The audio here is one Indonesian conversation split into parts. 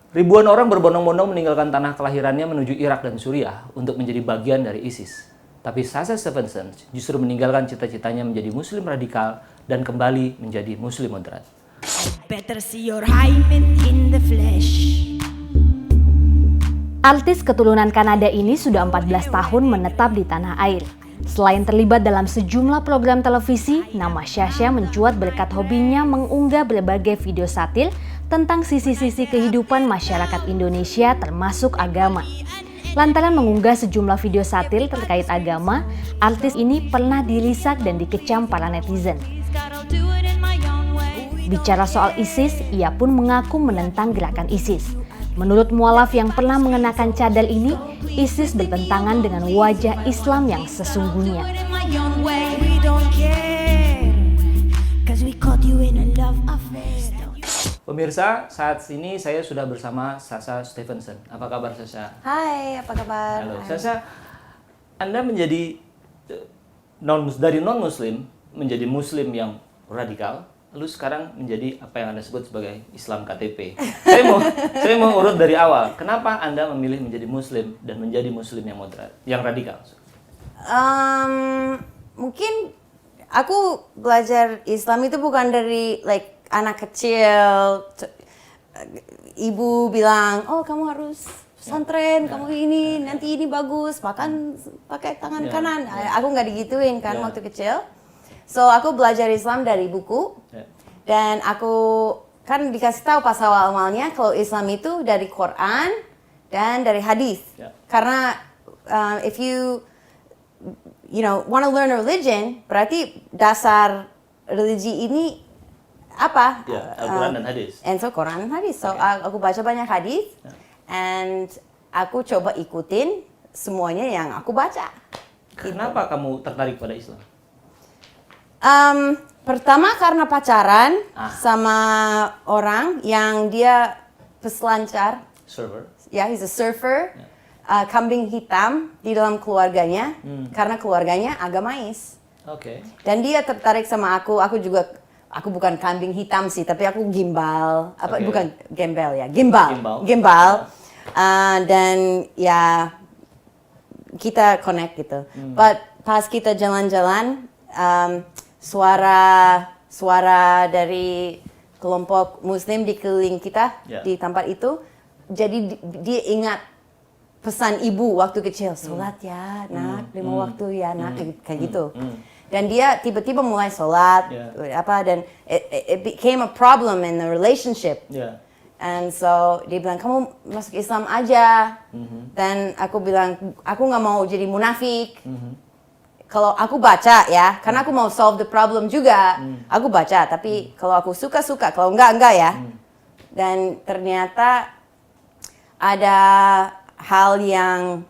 Ribuan orang berbondong-bondong meninggalkan tanah kelahirannya menuju Irak dan Suriah untuk menjadi bagian dari ISIS. Tapi Sasha Stephenson justru meninggalkan cita-citanya menjadi muslim radikal dan kembali menjadi muslim moderat. Better see your hymen in the flesh. Artis keturunan Kanada ini sudah 14 tahun menetap di tanah air. Selain terlibat dalam sejumlah program televisi, nama Sasha mencuat berkat hobinya mengunggah berbagai video satir tentang sisi-sisi kehidupan masyarakat Indonesia termasuk agama. Lantaran mengunggah sejumlah video satir terkait agama, artis ini pernah dirisak dan dikecam para netizen. Bicara soal ISIS, ia pun mengaku menentang gerakan ISIS. Menurut mualaf yang pernah mengenakan cadar ini, ISIS bertentangan dengan wajah Islam yang sesungguhnya. Pemirsa, saat ini saya sudah bersama Sasha Stephenson. Apa kabar, Sasha? Hai, apa kabar? Halo, Sasha. Anda menjadi dari non-muslim menjadi muslim yang radikal, lalu sekarang menjadi apa yang Anda sebut sebagai Islam KTP. Saya mau urut dari awal. Kenapa Anda memilih menjadi muslim dan menjadi muslim yang moderat, yang radikal? Mungkin aku belajar Islam itu bukan dari anak kecil. Ibu bilang, oh kamu harus pesantren, kamu ini, nanti ini bagus, makan pakai tangan kanan. Aku nggak digituin kan waktu kecil. So, aku belajar Islam dari buku, dan aku kan dikasih tahu pas awal-awalnya kalau Islam itu dari Quran dan dari hadis. Karena if you want to learn a religion, berarti dasar religi ini apa? Al-Quran dan hadis. And so Quran dan hadis. So, aku baca banyak hadis, and aku coba ikutin semuanya yang aku baca. Kenapa kamu tertarik pada Islam? Pertama karena pacaran sama orang yang dia peselancar. Surfer. He's a surfer. Kambing hitam di dalam keluarganya karena keluarganya agamais. Oke. Dan dia tertarik sama aku. Aku bukan kambing hitam sih, tapi aku gimbal. Bukan gembel ya, gimbal. Dan ya kita connect gitu. But pas kita jalan-jalan, suara dari kelompok muslim di keliling kita di tempat itu, jadi dia ingat pesan ibu waktu kecil, sholat ya nak, 5 waktu ya nak, kayak gitu. Dan dia tiba-tiba mulai sholat, dan it became a problem in the relationship. And so dia bilang, kamu masuk Islam aja. Dan aku bilang, aku nggak mau jadi munafik. Kalau aku baca ya, karena aku mau solve the problem juga, aku baca. Tapi kalau aku suka-suka, kalau enggak ya. Dan ternyata ada hal yang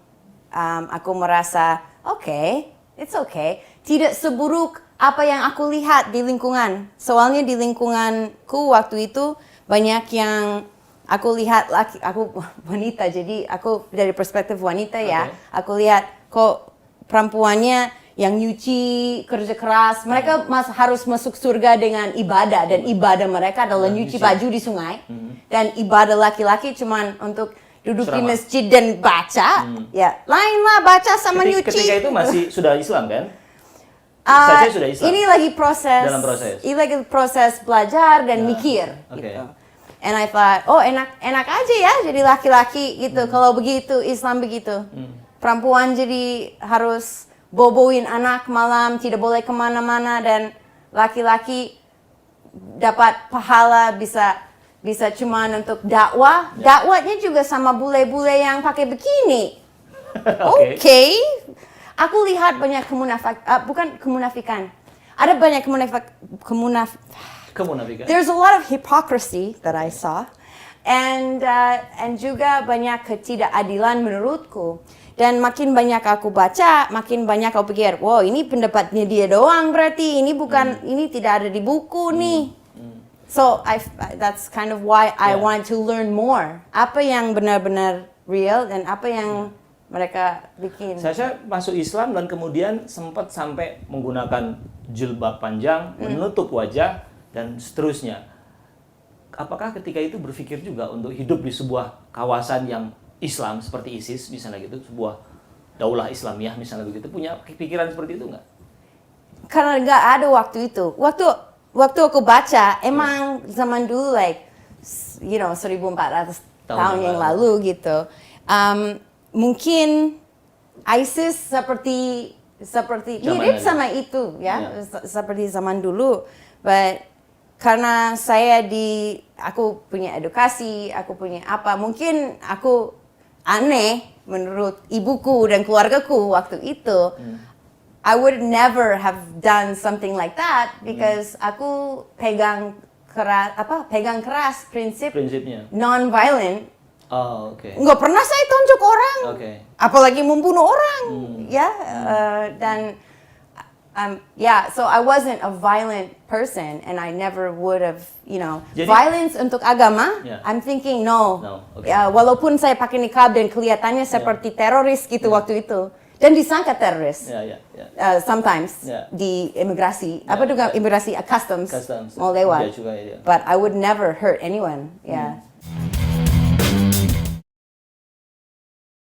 aku merasa, it's okay. Tidak seburuk apa yang aku lihat di lingkungan. Soalnya di lingkunganku waktu itu banyak yang aku lihat aku wanita, jadi aku dari perspektif wanita ya. Aku lihat kok perempuannya yang nyuci, kerja keras, mereka harus masuk surga dengan ibadah, dan ibadah mereka adalah nyuci baju di sungai, dan ibadah laki-laki cuman untuk duduk di masjid dan baca, lain lah baca sama nyuci. Ketika itu masih sudah Islam kan? Saja sudah Islam. Ini lagi proses. Dalam proses. Ini lagi proses belajar dan mikir. Gitu. And I thought, enak aja ya jadi laki-laki gitu. Kalau begitu, Islam begitu. Perempuan jadi harus boboin anak malam, tidak boleh kemana-mana, dan laki-laki dapat pahala bisa cuman untuk dakwah. Dakwahnya juga sama bule-bule yang pakai bikini. Oke. Aku lihat banyak bukan kemunafikan. Ada banyak kemunafikan. There's a lot of hypocrisy that I saw, and juga banyak ketidakadilan menurutku. Dan makin banyak aku baca, makin banyak aku pikir, wow, ini pendapatnya dia doang berarti, ini bukan, ini tidak ada di buku nih. So that's kind of why I want to learn more. Apa yang benar-benar real dan apa yang mereka bikin. Sasha masuk Islam dan kemudian sempat sampai menggunakan jilbab panjang, menutup wajah dan seterusnya. apakah ketika itu berpikir juga untuk hidup di sebuah kawasan yang Islam seperti ISIS misalnya gitu, sebuah daulah Islamiyah misalnya begitu, punya pikiran seperti itu nggak? Karena nggak ada waktu itu. Waktu aku baca, emang zaman dulu 1400 tahun yang lalu gitu. Mungkin ISIS seperti mirip sama itu ya, seperti zaman dulu. But karena aku punya edukasi, aku punya apa, mungkin aku aneh menurut ibuku dan keluargaku waktu itu. I would never have done something like that because aku pegang keras prinsipnya non-violent. Oh, oke. Nggak pernah saya tunjuk orang, apalagi membunuh orang, ya. Dan so I wasn't a violent person, and I never would have, Jadi, violence untuk agama. I'm thinking no. Ya, walaupun saya pakai niqab dan kelihatannya seperti teroris gitu waktu itu, dan disangka teroris. Sometimes di imigrasi, imigrasi customs mau lewat. But I would never hurt anyone.